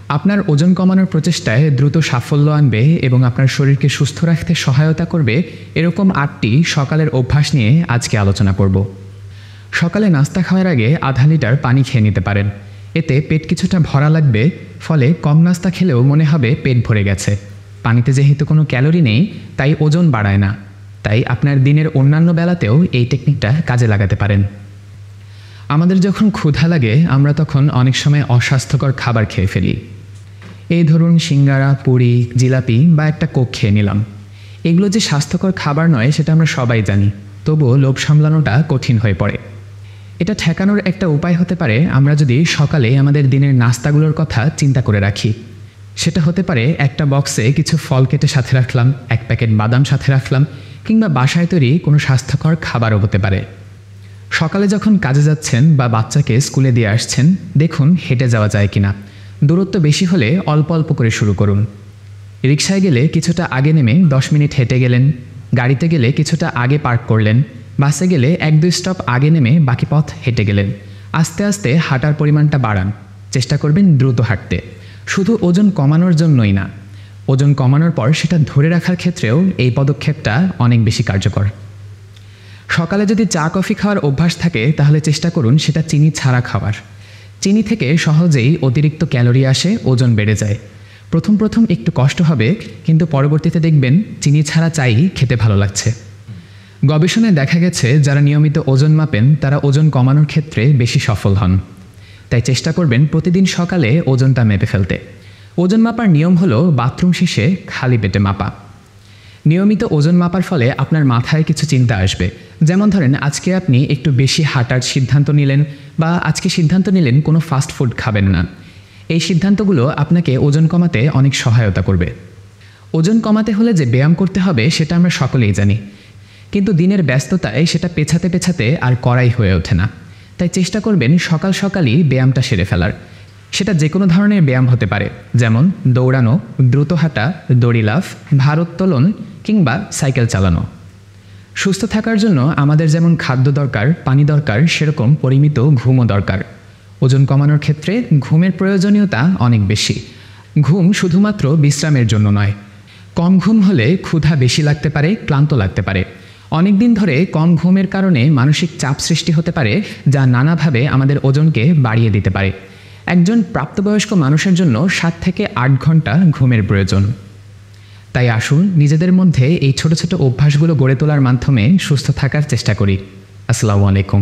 আপনার ওজন কমানোর প্রচেষ্টায় দ্রুত সাফল্য আনবে এবং আপনার শরীরকে সুস্থ রাখতে সহায়তা করবে এরকম 8টি সকালের অভ্যাস নিয়ে আজকে আলোচনা করব। সকালে নাস্তা খাওয়ার আগে আধা লিটার পানি খেয়ে নিতে পারেন। এতে পেট কিছুটা ভরা লাগবে, ফলে কম নাস্তা খেলেও মনে হবে পেট ভরে গেছে। পানিতে যেহেতু কোনো ক্যালোরি নেই, তাই ওজন বাড়ায় না। তাই আপনার দিনের অন্যান্য বেলাতেও এই টেকনিকটা কাজে লাগাতে পারেন। আমাদের যখন ক্ষুধা লাগে আমরা তখন অনেক সময় অস্বাস্থ্যকর খাবার খেয়ে ফেলি। এই ধরুন সিঙ্গারা, পুরি, জিলাপি বা একটা কোক খেয়ে নিলাম। এগুলো যে স্বাস্থ্যকর খাবার নয় সেটা আমরা সবাই জানি, তবুও লোভ সামলানোটা কঠিন হয়ে পড়ে। এটা ঠেকানোর একটা উপায় হতে পারে আমরা যদি সকালে আমাদের দিনের নাস্তাগুলোর কথা চিন্তা করে রাখি। সেটা হতে পারে একটা বক্সে কিছু ফল কেটে সাথে রাখলাম, এক প্যাকেট বাদাম সাথে রাখলাম, কিংবা বাসায় তৈরি কোনো স্বাস্থ্যকর খাবারও হতে পারে। সকালে যখন কাজে যাচ্ছেন বা বাচ্চাকে স্কুলে দিয়ে আসছেন, দেখুন হেঁটে যাওয়া যায় কিনা। দূরত্ব বেশি হলে অল্প অল্প করে শুরু করুন। রিকশায় গেলে কিছুটা আগে নেমে 10 মিনিট হেঁটে গেলেন, গাড়িতে গেলে কিছুটা আগে পার্ক করলেন, বাসে গেলে 1-2 স্টপ আগে নেমে বাকি পথ হেঁটে গেলেন। আস্তে আস্তে হাঁটার পরিমাণটা বাড়ান। চেষ্টা করবেন দ্রুত হাঁটতে, শুধু ওজন কমানোর জন্যই না, ওজন কমানোর পর সেটা ধরে রাখার ক্ষেত্রেও এই পদক্ষেপটা অনেক বেশি কার্যকর। সকালে যদি চা কফি খাওয়ার অভ্যাস থাকে তাহলে চেষ্টা করুন সেটা চিনি ছাড়া খাওয়ার। চিনি থেকে সহজেই অতিরিক্ত ক্যালোরি আসে, ওজন বেড়ে যায়। প্রথম প্রথম একটু কষ্ট হবে, কিন্তু পরবর্তীতে দেখবেন চিনি ছাড়া চাই খেতে ভালো লাগছে। গবেষণায় দেখা গেছে যারা নিয়মিত ওজন মাপেন তারা ওজন কমানোর ক্ষেত্রে বেশি সফল হন। তাই চেষ্টা করবেন প্রতিদিন সকালে ওজনটা মেপে ফেলতে। ওজন মাপার নিয়ম হলো বাথরুম শেষে খালি পেটে মাপা। নিয়মিত ওজন মাপার ফলে আপনার মাথায় কিছু চিন্তা আসবে। যেমন ধরেন আজকে আপনি একটু বেশি হাঁটার সিদ্ধান্ত নিলেন, বা আজকে সিদ্ধান্ত নিলেন কোনো ফাস্ট ফুড খাবেন না। এই সিদ্ধান্তগুলো আপনাকে ওজন কমাতে অনেক সহায়তা করবে। ওজন কমাতে হলে যে ব্যায়াম করতে হবে সেটা আমরা সকলেই জানি, কিন্তু দিনের ব্যস্ততায় সেটা পেছাতে পেছাতে আর করাই হয়ে ওঠে না। তাই চেষ্টা করবেন সকাল সকালই ব্যায়ামটা সেরে ফেলার। সেটা যে কোনো ধরনের ব্যায়াম হতে পারে, যেমন দৌড়ানো, দ্রুত হাঁটা, দড়ি লাফ, ভারোত্তোলন কিংবা সাইকেল চালানো। সুস্থ থাকার জন্য আমাদের যেমন খাদ্য দরকার, পানি দরকার, সেরকম পরিমিত ঘুমও দরকার। ওজন কমানোর ক্ষেত্রে ঘুমের প্রয়োজনীয়তা অনেক বেশি। ঘুম শুধুমাত্র বিশ্রামের জন্য নয়। কম ঘুম হলে ক্ষুধা বেশি লাগতে পারে, ক্লান্ত লাগতে পারে। অনেক দিন ধরে কম ঘুমের কারণে মানসিক চাপ সৃষ্টি হতে পারে, যা নানাভাবে আমাদের ওজনকে বাড়িয়ে দিতে পারে। একজন প্রাপ্তবয়স্ক মানুষের জন্য 7 থেকে 8 ঘন্টা ঘুমের প্রয়োজন। তাই আসুন নিজেদের মধ্যে এই ছোট ছোট অভ্যাসগুলো গড়ে তোলার মাধ্যমে সুস্থ থাকার চেষ্টা করি। আসসালামু আলাইকুম।